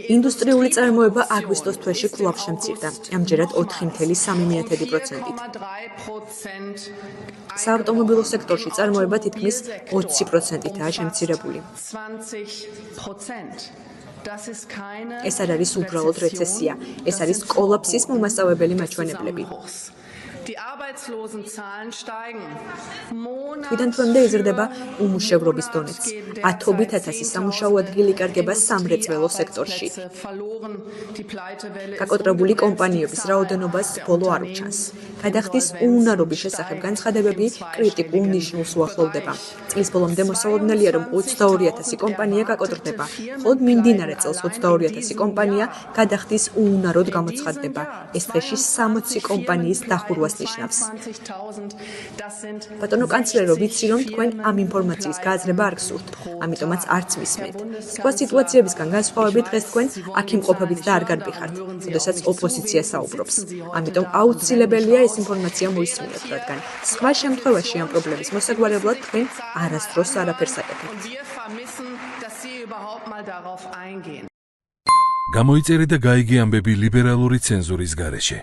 ინდუსტრიული წარმოება აგვისტოს თვეში კვლავ შემცირდა, ამჯერად 4,3%-ით. საავტომობილო სექტორში წარმოება თითქმის 20%-ითაა შემცირებული. ეს არ არის უბრალოდ რეცესია, ეს არის კოლაფსის მომასწავებელი მაჩვენებლები. თვიდან თვემდე იზრდება უმუშევრობის დონეც. ათობით ათასი სამუშაო ადგილი იკარგება სამრეწველო სექტორში. გაკოტრებული კომპანიების რაოდენობას ბოლო არ უჩანს. გადახდის უუნარობის შესახებ განცხადებები კრიტიკულ ნიშნულს უახლოვდება. წლის ბოლომდე მოსალოდნელია, რომ 22,000 კომპანია გაკოტრდება, ხოლო მიმდინარე წელს 22,000 კომპანია გადახდის უუნაროდ გამოცხადდება. ეს დღეში 60 კომპანიის დახურვას ნიშნავს. ბატონო კანცლერო, ვიცი, რომ თქვენ ამ ინფორმაციის გააზრება არ გსურთ, ამიტომაც არც მისმენთ. სხვა სიტუაციებისგან განსხვავებით დღეს თქვენ აქ იმყოფებით და არ განვიხართ, როდესაც ოპოზიცია საუბრობს. ამიტომ აუცილებელია ეს ინფორმაცია მოისმინოთ, რადგან სხვა შემთხვევაში ამ პრობლემის მოსაგვარებლად თქვენ არასდროს არაფერს აკეთებთ. გამოიწერე და გაიგე ამბები ლიბერალური ცენზურის გარეშე.